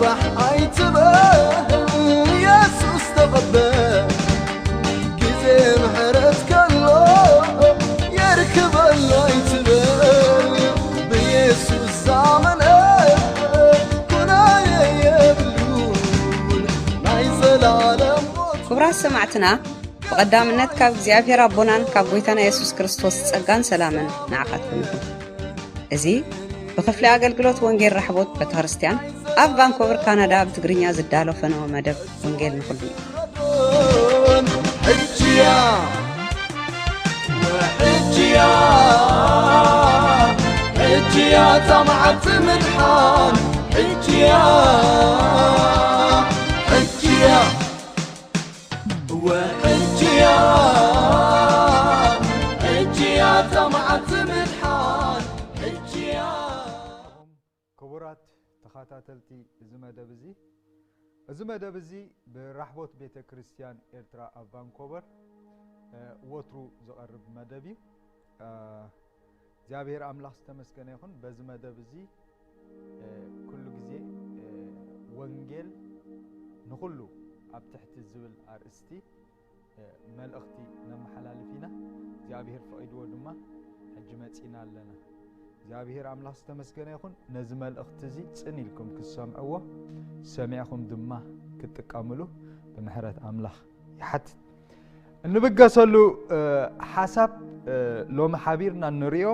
صباح عيتبه يسوس تقبل كذا محرتك الله يركب الله يتبه بيسوس زعمنا كنا يبلون نايزل عالم كبرى سمعتنا بقدامنا كاب زيافير ربنا كاب ويتنا يسوس كريستوس ጸጋን ሰላምን ንዓኻትኩም እዚ بخفل أقلقلوت وانجيل رحبوت بتهرستيان أف فانكوفر كندا بتقرينيا زدالو فنو مدب وانجيل نخلو حجيا وحجيا حجيا طمعت منحان حجيا حجيا وحجيا حجيا طمعت منحان حجيا كبرات تخاتاتلتي زمادة بزي برحبوت بيت كريستيان إرترا فانكوفر وترو زقرب مدبي زابير أملاخ ستمسكن يخون بزمادة بزي كل جزء وانجيل نخلو أب تحت الزول أرستي ملأختي نم حلال فينا زابير فايد ودما حجمتنا لنا زابير أملاخ ستمسكن يخون نزمل أختزي تسأني لكم كسامعوه سامعكم دما كتكاملوا بمحرات أملاخ يحت النبقى صلوا حسب لو محابيرنا نريو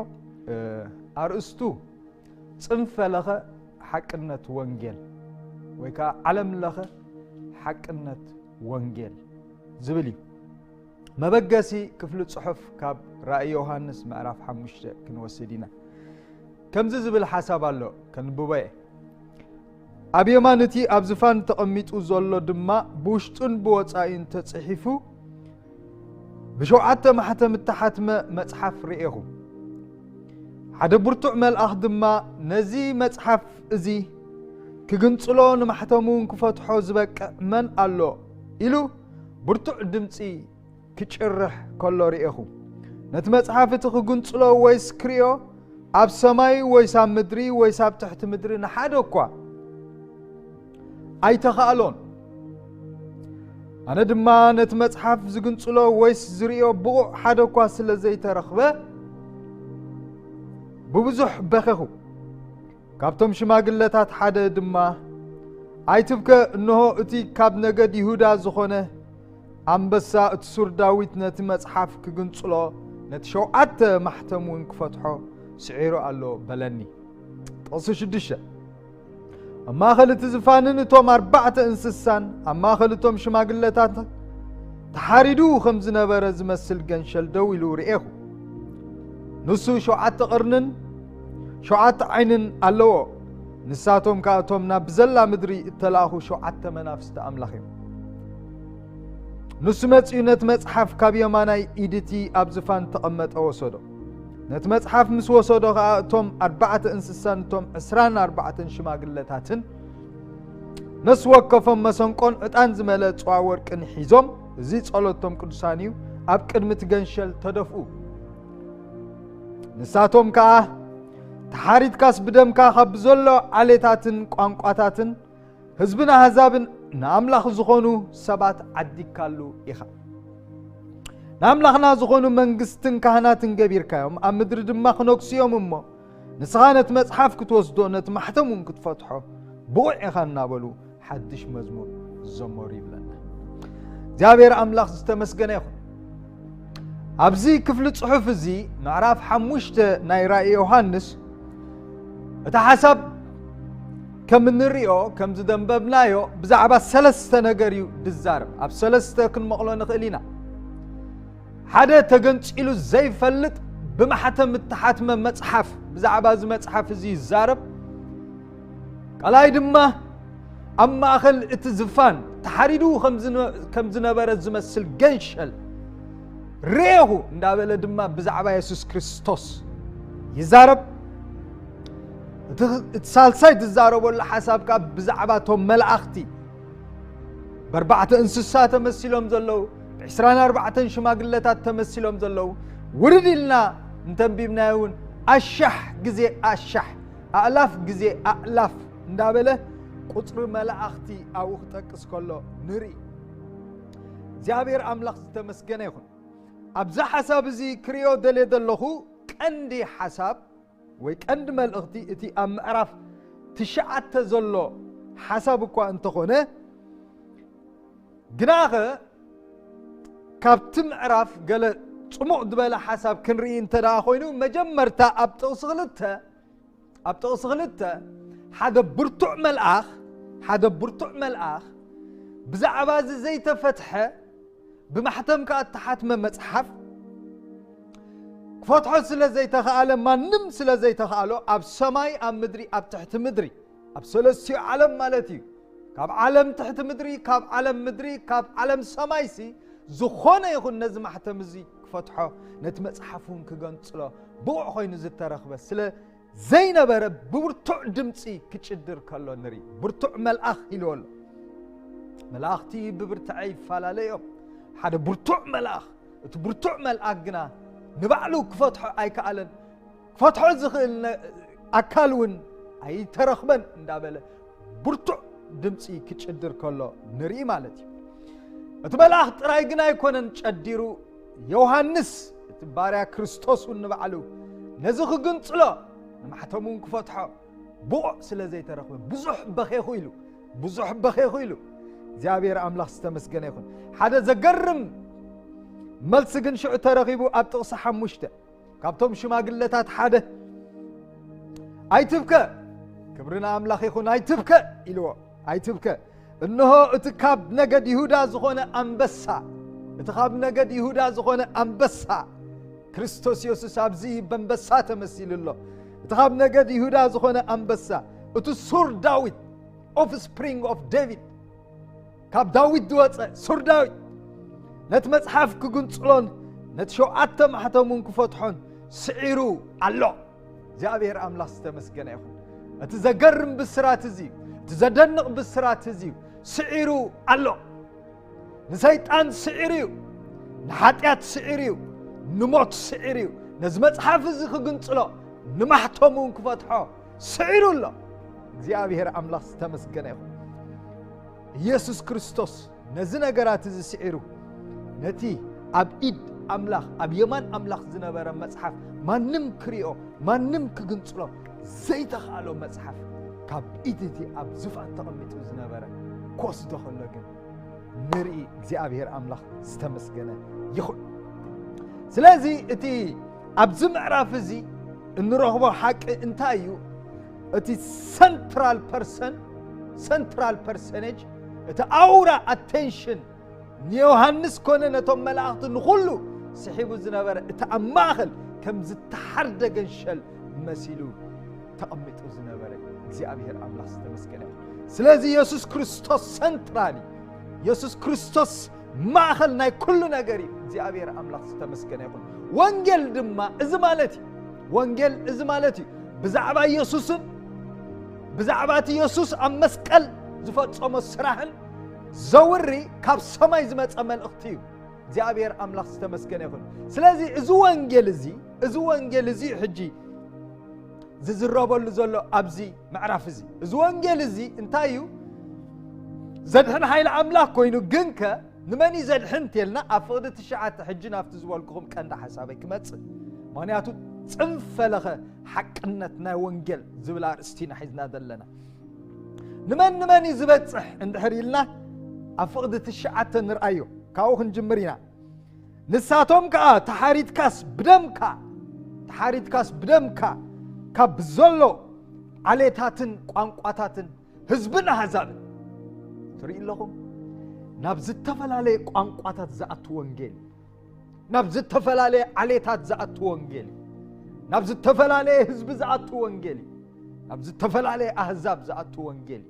أرستو صنف لغة حقنة وانجيل ويكا علم لغة حقنة وانجيل زبلي ما بقاسي كفلة صحف كاب رأي يوحنس معرف حمشة كنوسدينا كم زبل حسب الله كان بوباي أبي مانتي أبزفان تقميت أزولو دما بوشتون بوصاين تصحيفو بشوعات محتم التحتم مصحف رئيهم حدا برتوع ملأخ دما نزي مصحف ازي كغنصلو نمحتمون كفتحو زبق من الله إلو برتوع دمصي كچرح كله رئيهم نت مصحف تخغنصلو ويس كريو أب سماي ويس أب مدري ويس أب تحت مدري نحادو كوا أي تخالون أنا دما نتمصحف زغنصلو ويس زريو بو حدا كوا سلا زي ترخبه ببزح بخخو كابتم شماغلتات حدا دما أي تبك انه اتي كاب نغد يهودا زخونه أنبسا اتسور داويت نتمصحف كغنصلو نتشوعت محتمون كفتحو سعيرو الله بلني قصو شدشه أما خلت زفانن توم 4 انسسان أما خلتهم شماغلتات تحاردو خمز نبر زمسل جنشل دو يلو رئيخو نسو شوعات قرنن شوعات عينن اللو نساتهم كاتهم نبزلا مدري اتلاخو شوعات منافست أملاخيم نسو متسيونت مصحف كابيماناي إيدتي أبزفان تقمت أوسودو نت مصحف مس وسودو توم 4 انسسان توم 24 شماغلتاتن نس وقفهم مسنقون እጣን ዝመለ ጽዋ ወርቅን ሒዞም እዚ ጸሎቶም ቅዱሳኒው ኣብ ቅድሚት ገንሸል ተደፍኡ ንሳቶም ከ ተሓሪትካስ ብደምካ ካብ ዘሎ ዓሌታትን ቋንቋታትን ህዝብን አሕዛብን ንኣምላኽ ዝኾኑ ሰባት ዓዲካሉ ኢኻ ناملاخنا زخونو منغستن كهناتن غبيركايوم امدر دما خنوكسيوم امو نسخانت مصحف كتوسدو نت محتمون كتفتحو بوعي خنا بلو حدش مزمور زمور يبلنا جابير املاخ استمسغن يخون ابزي كفل صحف زي معرف حموشت ناي راي يوحنس اتا حسب كم نريو كم زدنببنايو بزعبا ثلاثه نغريو دزارب اب ثلاثه كن مقلو نخلينا حدا تغنصيلو زي فلط بمحتم التحاتم مصحف بزعبا ز مصحف زي زارب قلاي دما اما اخل اتزفان تحريدو كم زنبره زمسل جنشل ريهو እንዳበለ ድማ بزعبا يسوع كريستوس يزارب اتسالساي تزاربو لحسابك بزعباتهم ملائختي باربعه انسسات تمثيلهم زلو 24 شماغلتات تمثيلهم زلو وردلنا انتنبيبنايون اشح غزي اشح الاف غزي الاف እንዳበለ ቁጥሪ መላእኽቲ ኣብኡ ክጠቅስ ከሎ ንርኢ እግዚአብሔር ኣምላኽ ዝተመስገነ ይኹን ኣብዛ ሓሳብ እዚ ክሪኦ ደልየ ዘለኹ ቀንዲ ሓሳብ ወይ ቀንዲ መልእኽቲ እቲ ኣብ ምዕራፍ 9 ዘሎ ሓሳብ እኳ እንተኾነ ግናኸ ካብቲ ምዕራፍ ገለ ጽሙቕ ዝበለ ሓሳብ ክንርኢ እንተደኣ ኮይኑ መጀመርታ ኣብ ጥቕሲ 2 ሓደ ብርቱዕ መልኣኽ ብዛዕባ እዚ ዘይተፈትሐ ብማሕተም ከኣተሓትመ መጽሓፍ ክፈትሖ ስለ ዘይተኸኣለ ማንም ስለ ዘይተኸኣሎ ኣብ ሰማይ ኣብ ምድሪ ኣብ ትሕቲ ምድሪ ኣብ ሰለስቲኡ ዓለም ማለት እዩ ካብ ዓለም ትሕቲ ምድሪ ካብ ዓለም ምድሪ ካብ ዓለም ሰማይሲ ዝኾነ ይኹን ነዚ ማሕተም እዚ ክፈትሖ ነቲ መጽሓፉን ክገንጽሎ ብቑዕ ኮይኑ ዝተረኽበ ስለ ዘይነበረ ብብርቱዕ ድምፂ ክጭድር ከሎ ንርኢ ብርቱዕ መልኣኽ ኢልዎ ኣሎ መላእኽቲ ብብርትዐ ይፈላለዮም ሓደ ብርቱዕ መልኣኽ እቲ ብርቱዕ መልኣኽ ግና ንባዕሉ ክፈትሖ ኣይከኣለን ክፈትሖ ዝኽእል ኣካል እውን ኣይተረኽበን እንዳበለ ብርቱዕ ድምፂ ክጭድር ከሎ ንርኢ ማለት እዩ እቲ መልኣኽ ጥራይ ግና ኣይኮነን ጨዲሩ ዮሐንስ እቲ ባርያ ክርስቶስ እውን ንባዕሉ ነዚ ክግንጽሎ ንማሕተሙን ክፈትሖ ብቑዕ ስለ ዘይተረኽበ ብዙሕ በኺኹ ኢሉ እግዚአብሔር ኣምላኽ ዝተመስገነ ይኹን ሓደ ዘገርም መልሲ ግን ሽዑ ተረኺቡ ኣብ ጥቕሲ 5 ካብቶም ሽማግለታት ሓደ ኣይትብከ ክብርና ኣምላኽ ይኹን ኣይትብከ ኢልዎ ኣይትብከ እንሆ እቲ ካብ ነገድ ይሁዳ ዝኾነ ኣንበሳ ክርስቶስ ኢየሱስ ኣብዚ በንበሳ ተመሲሉ ኣሎ እቲ ካብ ነገድ ይሁዳ ዝኾነ ኣንበሳ እቲ ሱር ዳዊት ኦፍስፕሪንግ ኦፍ ዴቪድ ካብ ዳዊት ዝወፀ ሱር ዳዊት ነቲ መጽሓፍ ክግንጽሎን ነቲ 7 ማሕተሙን ክፈትሖን ስዒሩ ኣሎ እግዚአብሔር ኣምላኽ ዝተመስገነ ይኹን እቲ ዘገርም ብስራት እዚ እቲ ዘደንቕ ብስራት እዚ ስዒሩ ኣሎ ንሰይጣን ስዒሩ እዩ ንሓጢአት ስዒሩ እዩ ንሞት ስዒሩ እዩ ነዚ መጽሓፍ እዚ ክግንጽሎ ንማሕተሙን ክፈትሖ ስዒሩ ኣሎ እግዚአብሔር ኣምላኽ ዝተመስገነ ይኹን ኢየሱስ ክርስቶስ ነዚ ነገራት እዚ ስዒሩ ነቲ ኣብ ኢድ ኣምላኽ ኣብ የማን ኣምላኽ ዝነበረ መጽሓፍ ማንም ክሪኦ ማንም ክግንጽሎ ዘይተኻሎ መጽሓፍ ካብ ኢድ እቲ ኣብ ዝፋን ተቐሚጡ ዝነበረ ኮስዶ ከሎ ግን ንርኢ እግዚአብሔር ኣምላኽ ዝተመስገነ ይኹን ስለዚ እቲ ኣብዚ ምዕራፍ እዚ እንረኽቦ ሓቂ እንታይ እዩ እቲ central personage እቲ ኣውራ attention ዮሐንስ ኮነ ነቶም መላእኽቲ ንኹሉ ስሒቡ ዝነበረ እቲ ኣብ ማእኸል ከም ዝተሓርደገ ሸል መሲሉ ተቐሚጡ ዝነበረ እግዚአብሔር ኣምላኽ ዝተመስገነ ስለዚ ኢየሱስ ክርስቶስ ሰንትራሊ ኢየሱስ ክርስቶስ ማእኸል ናይ ኩሉ ነገር እዩ እግዚአብሔር ኣምላኽ ዝተመስገነ ይኹን ወንጌል ድማ እዚ ማለት እዩ ብዛዕባ ኢየሱስን ብዛዕባ ኢየሱስ ኣብ መስቀል ዝፈጸሞ ስራሕን ዘውሪ ካብ ሰማይ ዝመጸ መልእኽቲ እዩ እግዚአብሔር ኣምላኽ ዝተመስገነ ይኹን ስለዚ እዚ ወንጌል እዚ ሕጂ ዝዝረበሉ ዘሎ ኣብዚ ምዕራፍ እዚ ወንጌል እዚ እንታይ እዩ ዘድሕን ኃይለ ኣምላኽ ኮይኑ ግንከ ንመን ዘድሕን ተልና ኣብ ፍቕዲ 9 ሕጂ ናብቲ ዝበልኩኹም ቀንዲ ሓሳበይ ክመጽእ ምክንያቱ ጽንፈለኸ ሓቅነት ናይ ወንጌል ዝብል ኣርእስቲና ሒዝና ዘለና ንመን ዝበጽሕ እንድሕር ኢልና ኣብ ፍቕዲ 9 ንርአዮ ካብኡ ክንጅምር ኢና ንሳቶም ከዓ ተሓሪትካስ ብደምካ ካብ ዘሎ ዓሌታትን ቋንቋታትን ህዝብን ኣሕዛብን ትርኢ ኣለኹም ናብ ዝተፈላለየ ቋንቋታት ዝኣቱ ወንጌል ናብ ዝተፈላለየ ዓሌታት ዝኣቱ ወንጌል ናብ ዝተፈላለየ ህዝቢ ዝኣቱ ወንጌል ናብ ዝተፈላለየ ኣሕዛብ ዝኣቱ ወንጌል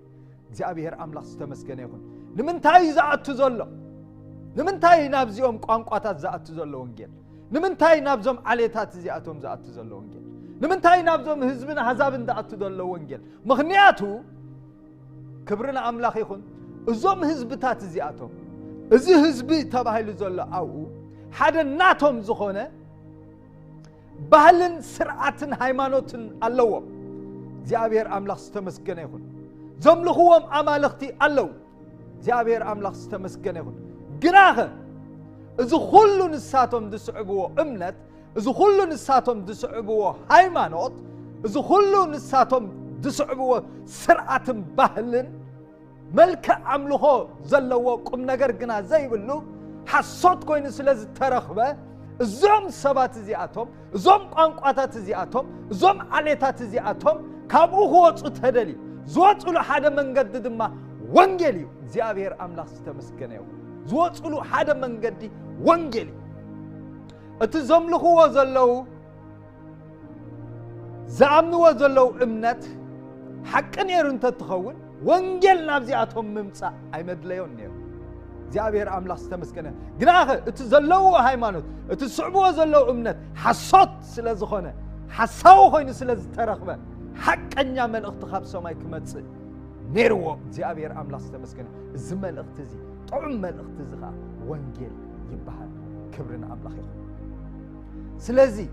እግዚአብሔር ኣምላኽ ዝተመስገነ ይኹን ንምንታይ ዝኣቱ ዘሎ ንምንታይ ናብዚኦም ቋንቋታት ዝኣቱ ዘሎ ወንጌል ንምንታይ ናብዞም ዓሌታት እዚኣቶም ዝኣቱ ዘሎ ወንጌል ንምንታይ ናብዞም ህዝብን ኣሕዛብን ዝኣቱ ዘሎ ወንጌል ምክንያቱ ክብርና ኣምላኽ ይኹን እዞም ህዝብታት እዚኣቶም እዚ ህዝቢ ተባሂሉ ዘሎ ኣብኡ ሓደ ናቶም ዝኾነ ባህልን ስርዓትን ሃይማኖትን ኣለዎ እግዚአብሔር ኣምላኽ ዝተመስገነ ይኹን زملخوهم أمالختي ألو زيابير أملاخ ستمسكن يخون جناخ إذا خلو نساتهم دسعبوه أمنت إذا خلو نساتهم دسعبوه هايمانوت إذا خلو نساتهم دسعبوه سرعة بهلن ملك عملوه زلوا قم نجر جنا زي بلو حصوت كوين سلز ترخبه زوم سبات زياتهم زوم قنقاتات زياتهم زوم عليتات زياتهم كابو هو تهدلي زوت له حدا من قد ما وانجلي زيابير أملاخ ستمسكنه زوت له حدا من قد وانجلي اتزملخ وزلو زعمنو وزلو امنت حقن يرون تتخون وانجل نابزياتهم ممصا اي مدليون نيو زيابير أملاخ ستمسكنه جناخ اتزلو هايمانوت اتسعبو وزلو امنت حصوت سلازخونه حساو خوين سلاز ترخبه حقنيا من اختخاب سماي كمص نيرو زيابير أملاخ ستمسكنه زمل اختزي طعم من اختزخا وانجل يبحال كبرنا أملاخ سلازي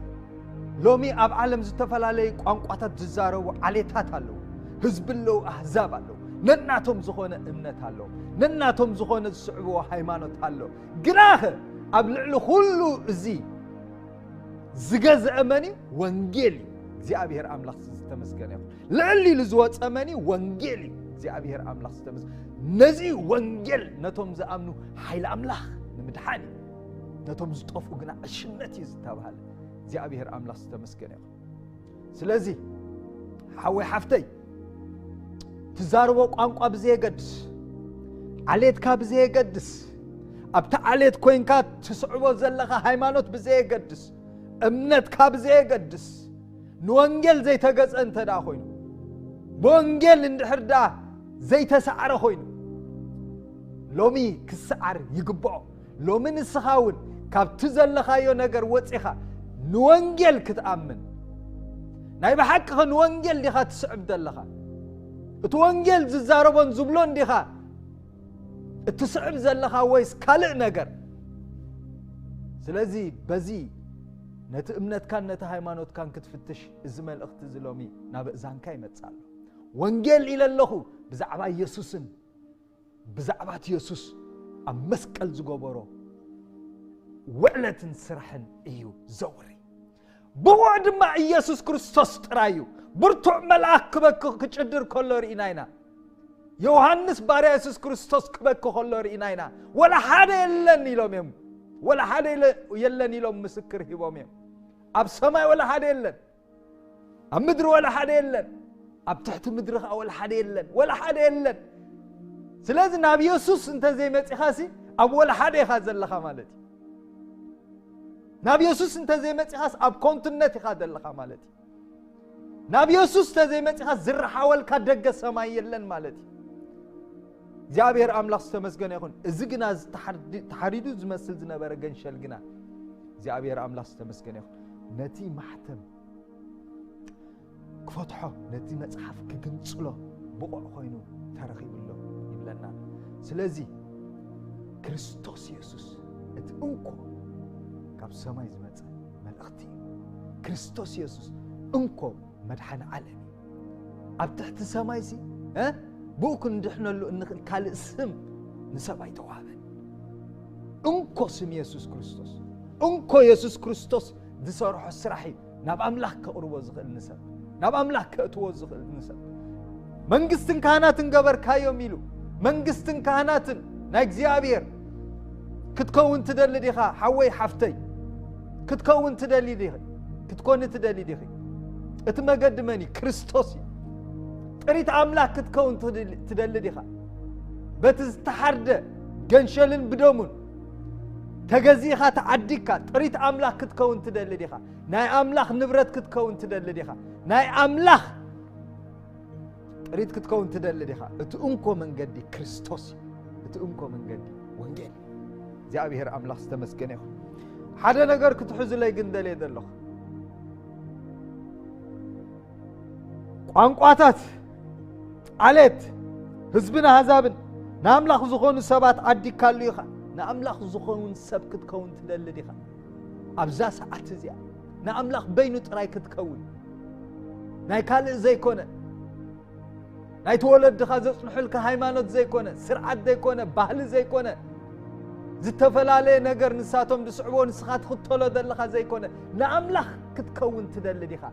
لومي أب عالم زتفلالي قانقواتات ززارو عليتات አለው ህዝብ ለው አህዛብ አለው ነናቶም ዝኾነ እምነት አለው ነናቶም ዝኾነ ዝስዕቦ ሃይማኖት አለው ግናኸ ኣብ ልዕሊ ሁሉ እዚ ዝገዝአመኒ ወንጌል እግዚአብሔር አምላክ ዝተመስገነ ይሁን ልዕሊ ዝወፀመኒ ወንጌል እግዚአብሔር አምላክ ዝተመስገነ ነዚ ወንጌል ነቶም ዝአምኑ ኃይል አምላክ ንምድሓኒ ነቶም ዝጠፉ ግና እሽነት ይዝተባሃለ እግዚአብሔር አምላክ ዝተመስገነ ይሁን ስለዚህ حوي حفتي تزاربو قانقا بزي يقدس عليت كا بزي يقدس ابتا عليت كوين كا تسعبو زلخا هايمانوت بزي يقدس امنت كا بزي يقدس نوانجل زي تقص انت دا خوينو بوانجل اندحر دا زي تسعر خوينو لومي كسعر يقبعو لومي نسخاون كاب تزلخا يو نقر وطيخا نوانجل كتأمن ناي بحق خن وانجل دي خا تسعب دلخا اتوانجل ززاربون زبلون دي خا تسعب زلخا ويس كالع نجر سلازي بزي نت امنت كان نت هايمانوت كان كتفتش ازمل اخت زلومي ناب زانكا يمصال وانجل الى الله بزعبا يسوسن بزعبات يسوس ام مسقل زغبرو وعلتن سرحن ايو زوري بوعد مع يسوع كريستوس ترايو برتع ملاك كبك كجدر كولور إناينا يوحنس باري يسوع كريستوس كبك كولور إناينا ولا حدا يلن يلوم يوم ولا حدا يلن يلوم مسكر هبوم يوم أب سماء ولا حدا يلن أب مدر ولا حدا يلن أب تحت مدرخ ولا حدا يلن ولا حدا يلن سلازم نبي يسوع أنت زي ما تخاسي أب ولا حدا يخازل لخا مالتي نبي يسوع أنت زي ما تخاس أب كونتنت يخادل لخا مالتي نبي يسوع أنت زي ما تخاس زر حاول كدق السماء يلن مالتي زابير أملاك استمسجن يكون إزجنا تحريدو زمسل زنا برجن شلجنا زابير أملاك استمسجن يكون نتي محتم كفتحه نتي مصحف كجنصله بقع خوينو ترخيب الله يبلنا سلازي كريستوس يسوع اتنكو كاب سماي زمت ملختي كريستوس يسوع انكو مدحن عالمي اب تحت سماي سي ها بوكن ندحنا له ان كال اسم نسباي توابن انكو سم يسوع كريستوس انكو يسوع كريستوس دسرح السرحي ناب املاك كقربو زخل نسب ناب املاك كاتو زخل نسب منغستن كهناتن غبر كايو ميلو منغستن كهناتن نا اغزيابير كتكون تدلي ديخا حوي حفتي كتكون تدلي ديخا كتكون تدلي ديخا اتمقدمني كريستوسي طريت املاك كتكون تدلي ديخا بتستحرد جنشلن بدومون تغزيخا تعديكا طريت املاك كتكون تدلي ديخا ناي املاك نبرت كتكون تدلي ديخا ناي املاك طريت كتكون تدلي ديخا اتونكو من قدي كريستوسي اتونكو من قدي وانجيل زابير أملاك استمسكن يخون حدا نجار كتحوز لي جندل يدلخ قانقواتات عليت حزبنا هزابن ناملاك زخون سبات عدي كالو يخا ناملاك زخون سب كتكون تدل ديخا أبزا ساعات زيا ناملاك بينو تراي كتكون ناي كالي زي كونه ናይ ተወለድኻ ዘጽንሑልካ ሃይማኖት ዘይኮነ ስርዓት ዘይኮነ ባህሊ ዘይኮነ ዝተፈላለየ ነገር ንሳቶም ድስዕቦ ንስኻ ትኽተሎ ዘለኻ ዘይኮነ ንኣምላኽ ክትከውን ትደሊ ዲኻ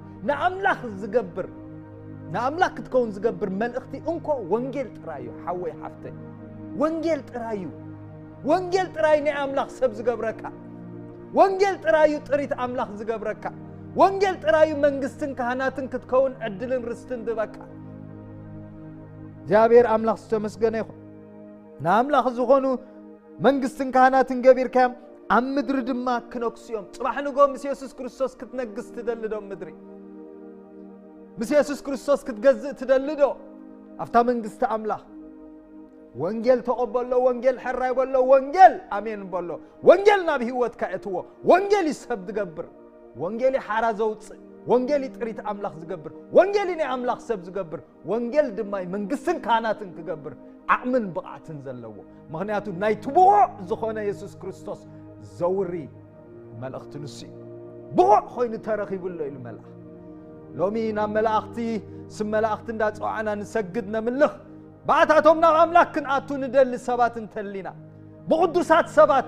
ንኣምላኽ ክትከውን ዝገብር መልእኽቲ እንኮ ወንጌል ጥራዩ ሓወይ ሓፍተይ ወንጌል ጥራይ ናይ ኣምላኽ ሰብ ዝገብረካ ወንጌል ጥራዩ ጥሪት ኣምላኽ ዝገብረካ ወንጌል ጥራዩ መንግስትን ካህናትን ክትከውን ዕድልን ርስትን ዝበካ እግዚአብሔር ኣምላኽ ዝተመስገነ ይኹን ንኣምላኽ ዝኾኑ መንግስትን ካህናትን ገቢርካዮም ኣብ ምድሪ ድማ ክነክስዮም ጽባሕ ንጎ ምስ ኢየሱስ ክርስቶስ ክትነግስ ትደሊ ዶ ምድሪ ምስ ኢየሱስ ክርስቶስ ክትገዝእ ትደሊ ዶ ኣፍታ መንግስቲ ኣምላኽ ወንጌል ተቐበሎ ወንጌል ሕራይ በሎ ወንጌል ኣሜን በሎ ወንጌል ናብ ህይወትካ እትዎ ወንጌል ይሰብ ዝገብር ወንጌል ሓራ ዘውፅእ ወንጌል ጥሪት ኣምላኽ ዝገብር ወንጌል ናይ ኣምላኽ ሰብ ዝገብር ወንጌል ድማ መንግስትን ካህናትን ክገብር ዓቕምን ብቕዓትን ዘለዎ ምኽንያቱ ናይ ትብቑዕ ዝኾነ ኢየሱስ ክርስቶስ ዘውሪ መልእኽቲ ንሱ ብቑዕ ኮይኑ ተረኺቡሎ ኢሉ መልኣኽ ሎሚ ናብ መላእኽቲ ስም መላእኽቲ እንዳፀዋዕና ንሰግድ ነምልኽ ባዕታቶም ናብ ኣምላኽ ክንኣቱ ንደሊ ሰባት እንተሊና ብቅዱሳት ሰባት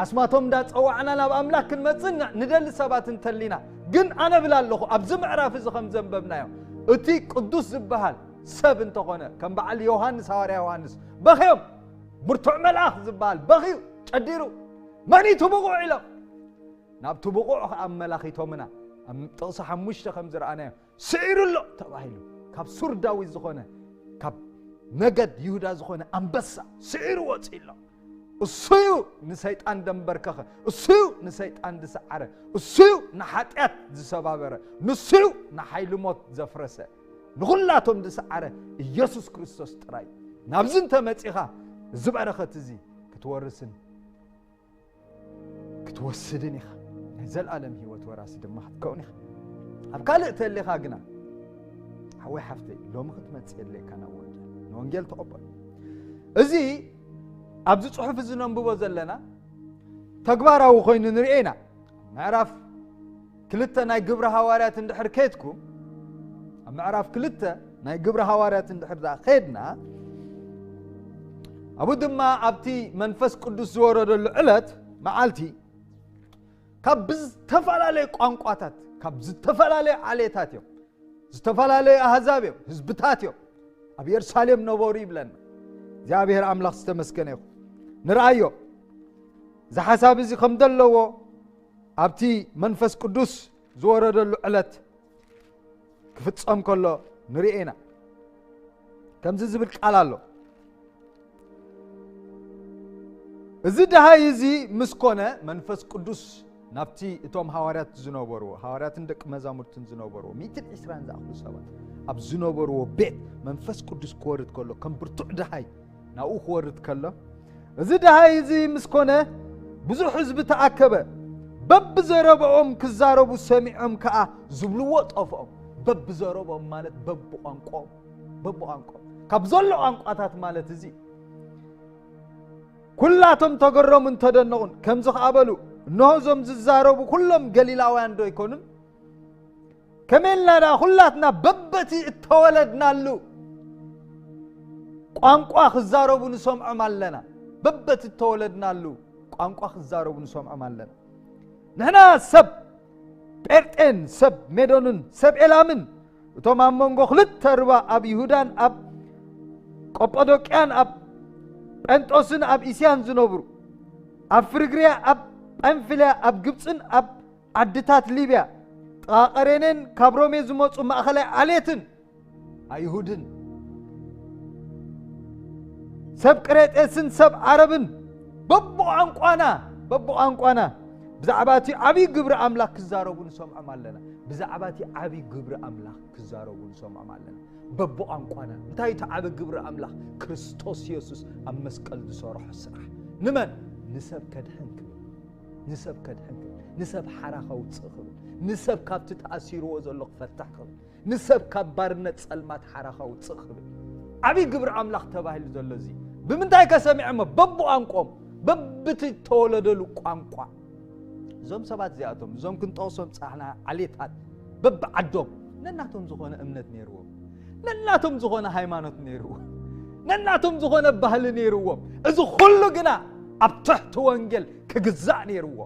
ኣስማቶም እንዳፀዋዕና ናብ ኣምላኽ ክንመፅእ ንደሊ ሰባት እንተሊና ግን ኣነ ብላ ኣለኹ ኣብዚ ምዕራፍ እዚ ከም ዘንበብናዮ እቲ ቅዱስ ዝበሃል ሰብ እንተኾነ ከም በዓል ዮሐንስ ሐዋርያ ዮሐንስ በኺዮም ብርቱዕ መልኣኽ ዝበሃል በኺዩ ጨዲሩ መኒቱ ብቑዕ ኢሎም ናብቲ ብቑዕ ኣብ መላኺቶምና ኣብ ጥቕሲ 5 ከም ዝረኣናዮ ስዒሩሎ ተባሂሉ ካብ ሱር ዳዊት ዝኾነ ካብ ነገድ ይሁዳ ዝኾነ ኣንበሳ ስዒሩ ወፂሎ እሱዩ ንሰይጣን ደንበርከኸ እሱዩ ንሰይጣን ዝሰዓረ እሱዩ ንሓጢአት ዝሰባበረ ንሱዩ ንሓይሊ ሞት ዘፍረሰ ንኹላቶም ዝሰዓረ ኢየሱስ ክርስቶስ ጥራይ ናብዚ እንተመፂኻ እዚ በረኸት እዚ ክትወስድን ኢኻ ናይ ዘለኣለም ህይወት ወራሲ ድማ ክትከውን ኢኻ ኣብ ካልእ ተለኻ ግና ሓወይ ሓፍተይ ሎሚ ክትመፅእ የድልየካ ናብ ወንጌል ተቐበል እዚ ኣብዚ ጽሑፍ እዚ ነንብቦ ዘለና ተግባራዊ ኮይኑ ንሪኤና ምዕራፍ 2 ናይ ግብረ ሃዋርያት እንድሕር ከይድኩም ኣብ ምዕራፍ 2 ናይ ግብረ ሃዋርያት እንድሕር ከይድና ኣብኡ ድማ ኣብቲ መንፈስ ቅዱስ ዝወረደሉ ዕለት መዓልቲ ካብ ዝተፈላለዩ ቋንቋታት ካብ ዝተፈላለዩ ዓሌታት እዮም ዝተፈላለዩ ኣህዛብ እዮም ህዝብታት እዮም ኣብ ኢየሩሳሌም ነበሩ ይብለና እግዚአብሔር ኣምላኽ ዝተመስገነ ይኹን ንርአዮ ዝሓሳብ እዚ ከም ዘለዎ ኣብቲ መንፈስ ቅዱስ ዝወረደሉ ዕለት ክፍጸም ከሎ ንሪኤና ከምዚ ዝብል ቃል ኣሎ እዚ ድሃይ እዚ ምስ ኮነ መንፈስ ቅዱስ ናብቲ እቶም ሃዋርያት ዝነበርዎ ሃዋርያትን ደቂ መዛሙርትን ዝነበርዎ 120 ዝኣኽሉ ሰባት ኣብ ዝነበርዎ ቤት መንፈስ ቅዱስ ክወርድ ከሎ ከም ብርቱዕ ድሃይ ናብኡ ክወርድ ከሎ እዚ ድሃይ እዚ ምስ ኮነ ብዙሕ ህዝቢ ተኣከበ በብዘረብኦም ክዛረቡ ሰሚዖም ከዓ ዝብልዎ ጠፍኦም በብዘረብኦም ማለት በብቋንቋኦም ካብ ዘሎ ቋንቋታት ማለት እዚ ኩላቶም ተገረሙን ተደነቁን ከምዚ ከኣበሉ እነሆ ዞም ዝዛረቡ ኩሎም ገሊላውያን ዶ ይኮኑን ከመይልና ኩላትና በበቲ እተወለድናሉ ቋንቋ ክዛረቡ ንሰምዖም ኣለና በበቲ እተወለድናሉ ቋንቋ ክዛረቡ ንሰምዖም ኣለና ንሕና ሰብ ጴርጤን ሰብ ሜዶንን ሰብ ኤላምን እቶም ኣብ መንጎ ክልተ ርባ ኣብ ይሁዳን ኣብ ቆጶዶቅያን ኣብ ጴንጦስን ኣብ እስያን ዝነብሩ ኣብ ፍርግርያ ኣብ ጳንፊልያ ኣብ ግብፅን ኣብ ዓድታት ሊብያ ጥቃቀሬንን ካብ ሮሜ ዝመፁ ማእኸላይ ዓሌትን ኣይሁድን ሰብ ቅሬጤስን ሰብ ዓረብን በብቋንቋና ብዛዕባቲ ዓብይ ግብሪ ኣምላኽ ክዛረቡ ንሰምዖም ኣለና ብዛዕባቲ ዓብይ ግብሪ ኣምላኽ ክዛረቡ ንሰምዖም ኣለና በብቋንቋና እንታይ ተዓበ ግብሪ ኣምላኽ ክርስቶስ ኢየሱስ ኣብ መስቀል ዝሰርሖ ስራሕ ንመን ንሰብ ከድሕን ንሰብ ሓራ ከውፅእ ክብል ንሰብ ካብቲ ተኣሲርዎ ዘሎ ክፈታሕ ክብል ንሰብ ካብ ባርነት ጸልማት ሓራ ከውፅእ ክብል ዓብይ ግብሪ ኣምላኽ ተባሂሉ ዘሎ እዚ ብምንታይ ከሰሚዖም በብቋንቋም በብቲ ተወለደሉ ቋንቋ እዞም ሰባት እዚኣቶም እዞም ክንጠቕሶም ፃሕና ዓሌታት በብዓዶም ነናቶም ዝኾነ እምነት ነይርዎም ነናቶም ዝኾነ ሃይማኖት ነይርዎ ነናቶም ዝኾነ ባህል ነይርዎ እዚ ኩሉ ግና ኣብ ትሕቲ ወንጌል ክግዛእ ነይርዎ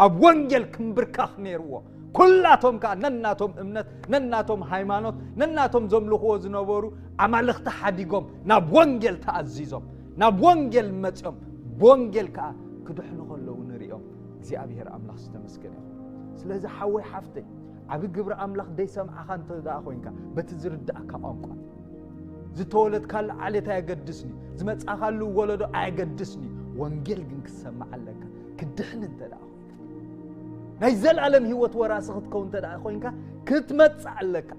ኣብ ወንጌል ክምብርካኽ ነይርዎ ኩላቶም ከዓ ነናቶም እምነት ነናቶም ሃይማኖት ነናቶም ዘምልኽዎ ዝነበሩ ኣማልኽቲ ሓዲጎም ናብ ወንጌል ተኣዚዞም ናብ ወንጌል መጽኦም ወንጌል ከዓ ክድሕኑ ከለዉ ንሪኦም እግዚኣብሔር ኣምላኽ ዝተመስገነ ይኹን ስለዚ ሓወይ ሓፍተይ ዓብ ግብሪ ኣምላኽ ደይሰምዓኻ እንተደኣ ኮይንካ በቲ ዝርዳእካ ቋንቋ ዝተወለድካሉ ዓሌት ኣየገድስኒ ዝመጻኻሉ ወለዶ ኣየገድስኒ ወንጌል ግን ክሰማዕ ኣለካ ክድሕን እንተደኣ ናይ ዘለዓለም ህይወት ወራሲ ክትከውን እንተደኣ ኮይንካ ክትመጽእ ኣለካ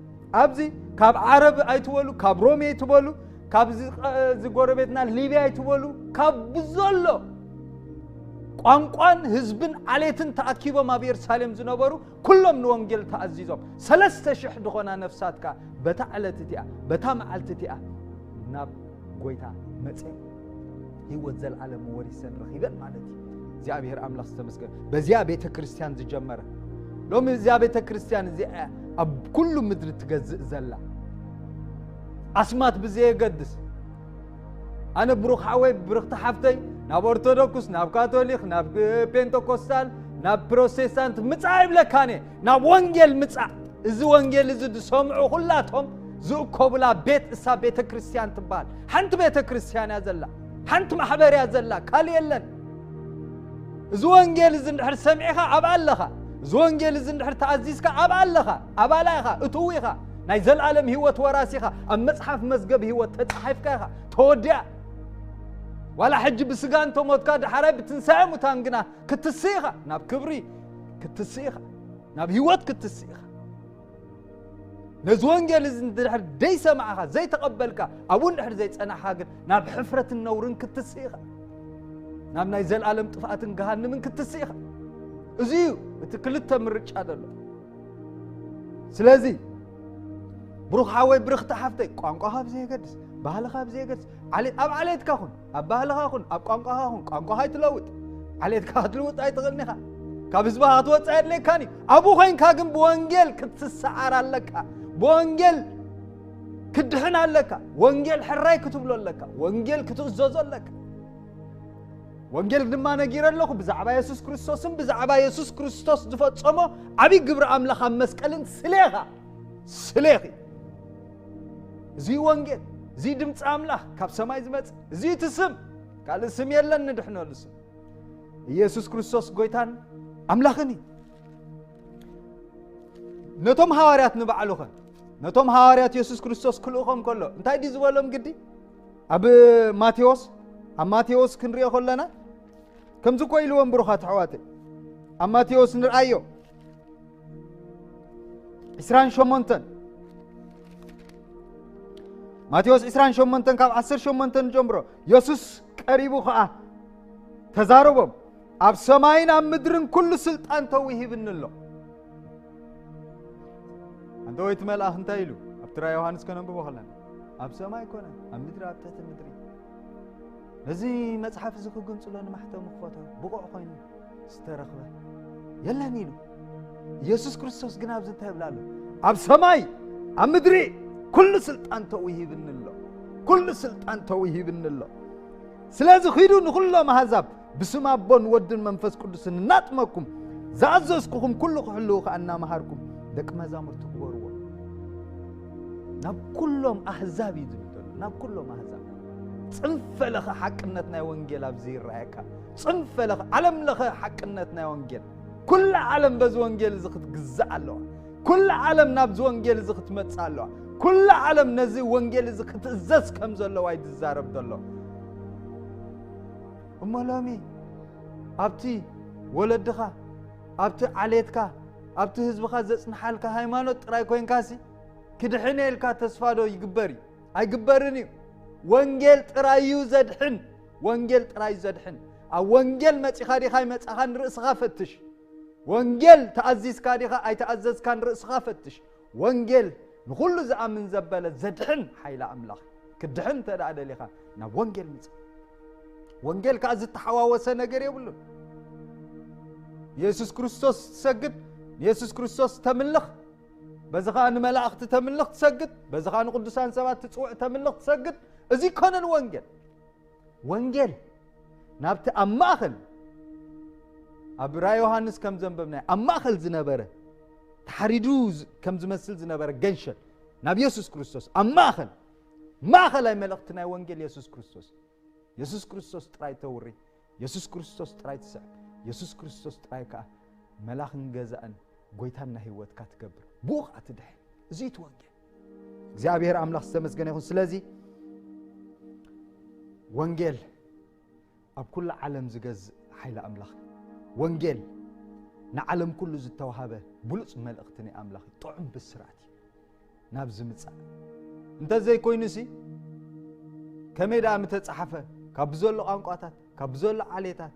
ኣብዚ ካብ ዓረብ ኣይትበሉ ካብ ሮሜ ኣይትበሉ ካብ ዝጎረቤትና ሊብያ ኣይትበሉ ካብ ብዘሎ ቋንቋን ህዝብን ዓሌትን ተኣኪቦም ኣብ ኢየሩሳሌም ዝነበሩ ኩሎም ንወንጌል ተኣዚዞም 3000 ድኾና ነፍሳትካ በታ ዕለት እቲኣ በታ መዓልቲ እቲኣ ናብ ጎይታ መጽእ ህይወት ዘለዓለም ወሪሰን ረኺበን ማለት እዩ እግዚአብሔር አምላክ ተመስገን በዚያ ቤተ ክርስቲያን ዝጀመረ ሎም እዚያ ቤተ ክርስቲያን እዚኣ ኣብ ኩሉ ምድር ትገዝእ ዘላ አስማት ብዘይ ገድስ አነ ብሩኽ ሓወይ ብሩኽቲ ሓፍተይ ናብ ኦርቶዶክስ ናብ ካቶሊክ ናብ ፔንቴኮስታል ናብ ፕሮቴስታንት ምጻእ ይብለካኔ ናብ ወንጌል ምጻእ እዚ ወንጌል እዚ ዝሰምዑ ሁላቶም ዝእከቡላ ቤት እሳ ቤተ ክርስቲያን ትባል ሓንቲ ቤተ ክርስቲያን ያዘላ ሓንቲ ማሕበር ያዘላ ካል የለን እዚ ወንጌል እዚ እንድሕር ሰምዒኻ ኣብ ኣለኻ እዚ ወንጌል እዚ እንድሕር ተኣዚዝካ ኣብ ኣለኻ ኣብ ኣላይኻ እትውኢኻ ናይ ዘለዓለም ህይወት ወራሲኻ ኣብ መጽሓፍ መዝገብ ህይወት ተጻሒፍካ ኢኻ ተወዲኣ ዋላ ሕጂ ብስጋን ተሞትካ ድሓራይ ብትንሳኤ ሙታን ግና ክትስኢኻ ናብ ክብሪ ክትስኢኻ ናብ ህይወት ክትስኢኻ ነዚ ወንጌል እዚ እንድሕር ደይሰምዓኻ ዘይተቐበልካ ኣብኡ እንድሕር ዘይጸናሕኻ ግን ናብ ሕፍረትን ነውርን ክትስኢኻ ናብ ናይ ዘለዓለም ጥፍኣትን ገሃንምን ክትስኢኻ እዚ እቲ ክልተ ምርጫ ደሎ ስለዚ ብሩኽ ሓወይ ብሩኽቲ ሓፍተይ ቋንቋኻ ብዘይገድስ ባህልኻ ብዘይገድስ ኣብ ዓሌትካ ኹን ኣብ ባህልኻ ኹን ኣብ ቋንቋኻ ኹን ቋንቋኻ ይትለውጥ ዓሌትካ ክትልውጥ ኣይትኽእልኒ ኢኻ ካብ ህዝብኻ ክትወፅእ የድልየካኒ ኣብኡ ኮይንካ ግን ብወንጌል ክትሰዓር ኣለካ ብወንጌል ክድሕን ኣለካ ወንጌል ሕራይ ክትብሎ ኣለካ ወንጌል ክትእዘዞ ኣለካ ወንጌል ድማ ነጊረ ኣለኹ ብዛዕባ ኢየሱስ ክርስቶስን ብዛዕባ ኢየሱስ ክርስቶስ ዝፈጸሞ ዓቢ ግብሪ ኣምላኽ ኣብ መስቀልን ስለኺ እዚ ወንጌል እዚ ድምፂ ኣምላኽ ካብ ሰማይ ዝመጽእ እዚ ትስም ካልእ ስም የለን ንድሕነሉ ስም ኢየሱስ ክርስቶስ ጎይታን ኣምላኽን እዩ ነቶም ሐዋርያት ንባዕሉኸን ነቶም ሐዋርያት ኢየሱስ ክርስቶስ ክልእኾም ከሎ እንታይ ዲ ዝበሎም ግዲ ኣብ ማቴዎስ ክንሪኦ ከለና ከምዚ ኮይልዎም ብሩኻት ኣሕዋተይ ኣብ ማቴዎስ ንርአዮ 28 ማቴዎስ 28 ካብ 18 ጀምሮ ኢየሱስ ቀሪቡ ከዓ ተዛረቦም ኣብ ሰማይን ኣብ ምድርን ኩሉ ስልጣን ተውሂብኒ ኣሎ አንተ ወይት መልአኽ እንታይ ኢሉ ኣብ ትራ ዮሐንስ ከነንብቦ ከለና ኣብ ሰማይ ኮነ ኣብ ምድሪ ኣብ ትሕቲ ምድሪ እዚ መጽሓፍ እዚ ክግንጽሎ ንማሕተም ክፈቶ ብቑዕ ኮይኑ ዝተረኽበ የለን ኢሉ ኢየሱስ ክርስቶስ ግን ኣብዚ እንታይ ይብላ ኣሎ ኣብ ሰማይ ኣብ ምድሪ ኩሉ ስልጣን ተውሂብኒ ኣሎ ስለዚ ኺዱ ንኹሎም ኣሕዛብ ብስም ኣቦን ወድን መንፈስ ቅዱስን እናጥመኩም ዝኣዘዝኩኹም ኩሉ ክሕልው ከዓ እናምሃርኩም ደቂ መዛሙርቲ ክበርዎ ናብ ኩሎም ኣሕዛብ እዩ ዝብሎ ናብ ኩሎም ኣሕዛብ ጽንፈለኸ ሓቅነት ናይ ወንጌል ኣብዚ ይረአየካ ጽንፈለኸ ዓለም ለኸ ሓቅነት ናይ ወንጌል ኩሉ ዓለም በዚ ወንጌል እዚ ክትግዛእ ኣለዋ ኩሉ ዓለም ናብዚ ወንጌል እዚ ክትመጽእ ኣለዋ ኩሉ ዓለም ነዚ ወንጌል እዚ ክትእዘዝ ከም ዘለዋ ይዛረብ ዘሎ እሞሎሚ ኣብቲ ወለድኻ ኣብቲ ዓሌትካ ኣብቲ ህዝብኻ ዘጽንሓልካ ሃይማኖት ጥራይ ኮይንካሲ ክድሕን ኢልካ ተስፋ ዶ ይግበር እዩ ኣይግበርን እዩ ወንጌል ጥራዩ ዘድሕን ወንጌል ጥራይ ዘድሕን ኣብ ወንጌል መጺኻ ዲኻ ይመጻኻ ንርእስኻ ፈትሽ ወንጌል ተኣዚዝካ ዲኻ ኣይተኣዘዝካ ንርእስኻ ፈትሽ ወንጌል ንኹሉ ዝኣምን ዘበለ ዘድሕን ሓይለ ኣምላኽ ክድሕን ተዳእ ደሊኻ ናብ ወንጌል ምጽእ ወንጌል ከዓ ዝተሓዋወሰ ነገር የብሉን ኢየሱስ ክርስቶስ ትሰግድ ኢየሱስ ክርስቶስ ተምልኽ بزخا أن ملاخت تملق تسجد بزخا أن قدسان سبات تسوع تملق تسجد إزي كان وانجل نابت أماخل أبرا يوحنس كم زنببنا أماخل زنبره تحريدوز كم زمسل زنبره جنشل نبي يسوع كريستوس أماخل ما خلا ملقتنا وانجل يسوع كريستوس تراي توري يسوع كريستوس تراي تسع يسوع كريستوس تراي كا ملاخن جزاءن قويتنا هيوت كاتكبر بوخ أتدح زيت وانجل እግዚአብሔር አምላክ ተመስገነ ይሁን ስለዚህ ወንጌል ኣብ ኩሉ ዓለም ዝገዝ ኃይለ አምላክ ወንጌል ንዓለም ኩሉ ዝተዋሃበ ብሉጽ መልእኽቲ አምላክ ጥዑም ብስራት ናብ ዝምጻ እንተዘይ ኮይኑሲ ከመይዳ ምተጻሐፈ ካብ ዘሎ ቋንቋታት ካብ ዘሎ ዓሌታት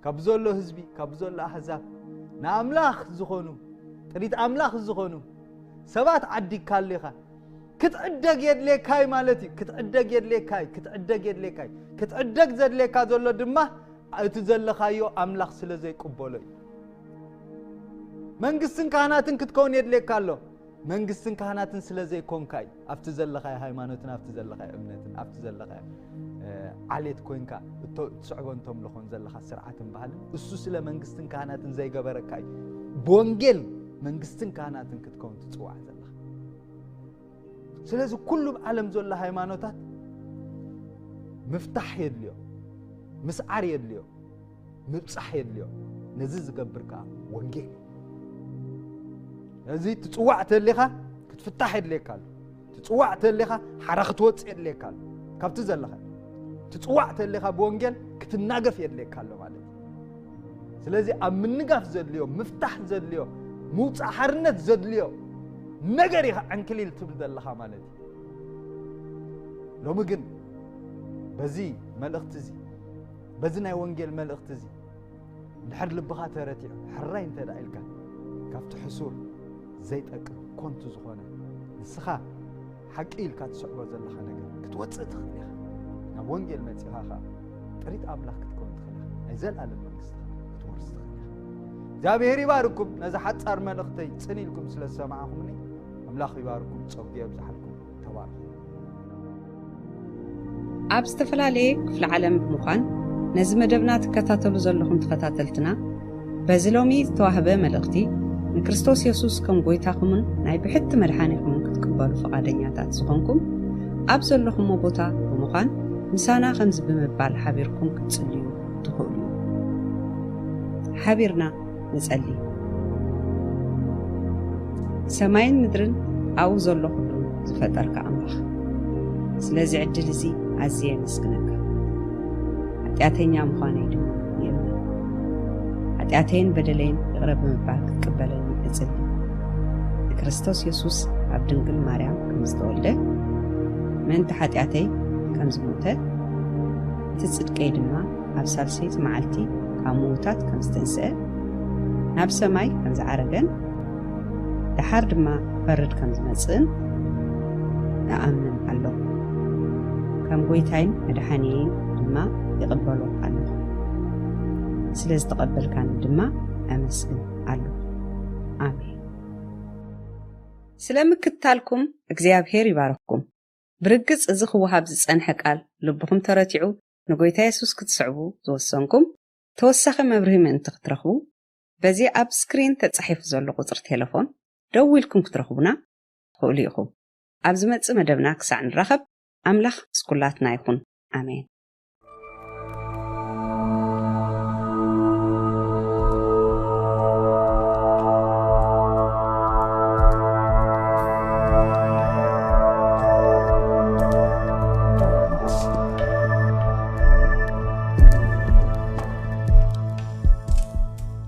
ካብ ዘሎ ህዝቢ ካብ ዘሎ አሕዛብ ንኣምላኽ ዝኾኑ ጥሪት አምላኽ ዝኾኑ ሰባት ዓዲ ካለኻ ክትዕደግ የድለካይ ማለት ክትዕደግ ዘድለካ ዘሎ ድማ እቲ ዘለኻዮ አምላኽ ስለ ዘይቅበሎ መንግስትን ካህናትን ክትከውን የድለካ ኣሎ መንግስትን ካህናትን ስለ ዘይኮንካይ ኣብቲ ዘለኻይ ሃይማኖትን ኣብቲ ዘለኻይ እምነትን ኣብቲ ዘለኻይ ዓሌት ኮይንካ እትስዕቦንቶም ለኾን ዘለኻ ስርዓትን ባህልን እሱ ስለ መንግስትን ካህናትን ዘይገበረካይ በወንጌል መንግስትን ካህናትን ክትከውን ትጽዋዕ ዘለኻ ስለዚህ ኩሉ ዓለም ዘሎ ሃይማኖታት مفتاح يدليو مسعر يدليو مبصح يدليو نزي زغبركا وانجيل ازي تصوعت ليخا كتفتح يدليكال تصوعت ليخا حرخت وص يدليكال كابت زلخا تصوعت ليخا بوانجيل كتناغف يدليكال ማለት ስለዚህ አምንጋፍ ዘድልዮ مفتاح ዘድልዮ ሙጽ حرነት ዘድልዮ ነገር ይኸ አንክሊል ትብል ዘለኻ ማለት ሎሚ ግን بزي ملأخت زي بزنا وانجيل ملأخت زي الحر لبخا ترتيع حراي انت دايلك كافت حسور زيت اكل كنت زخونه السخا حقيل كاتسعبو زلخا ነገር ክትወጽእ ትኽእል ናብ ወንጌል መጽሐኻ ጥሪት አምላክ ክትኮን ትኽእል አይዘል አለ መንግስት ክትወርስ ትኽእል እግዚአብሔር ይባርኩም ነዛ ሐጻር መልእኽተይ ጽኒልኩም ስለሰማዓኹምኒ አምላክ ይባርኩም ጸጋ ይብዛሕልኩም ተባረኩ ኣብ ዝተፈላለየ ክፍለ ዓለም ብምዃን ነዚ መደብና ትከታተሉ ዘለኹም ተኸታተልትና በዚ ሎሚ ዝተዋህበ መልእኽቲ ንክርስቶስ ኢየሱስ ከም ጎይታኹምን ናይ ብሕቲ መድሓኒኹምን ክትቅበሉ ፈቃደኛታት ዝኾንኩም ኣብ ዘለኹም ቦታ ብምዃን ምሳና ከምዚ ብምባል ሓቢርኩም ክትጽልዩ ትኽእሉ ሓቢርና ንጸሊ ሰማይን ምድርን ኣብኡ ዘሎ ኩሉ ዝፈጠርካ ኣምላኽ ስለዚ ዕድል እዚ أزيه مسكنك حتياتين مخاني دم يمن حتياتين بدلين يغرب من بعد تقبلني أزل كريستوس يسوس عبد نقل مريم كمستولده من تحتياتي كم زموته تتصدق يدما أبصر سيت معلتي كموتات كمستنسى نفس ماي كم زعرجن لحد ما فرد كم زمسن أأمن الله كم قويتين مدحانيين دما يقبلوا عنه سلز تقبل كان دما أمسن عنه آمين سلامك التالكم እግዚአብሔር ይባርክኩም برقص እዝኽ ወሃብ ዝጸንሐ ቃል ልብኹም ተረቲዑ ንጎይታ ኢየሱስ ክትስዕቡ ዝወሰንኩም ተወሳኺ መብርሂ ምእንቲ ክትረኽቡ በዚ ኣብ ስክሪን ተጻሒፉ ዘሎ ቁጽሪ ቴሌፎን ደው ኢልኩም ክትረኽቡና ትኽእሉ ኢኹም ኣብ ዝመጽእ መደብና ክሳዕ ንራኸብ أملاخ سكولاتنا يكون آمين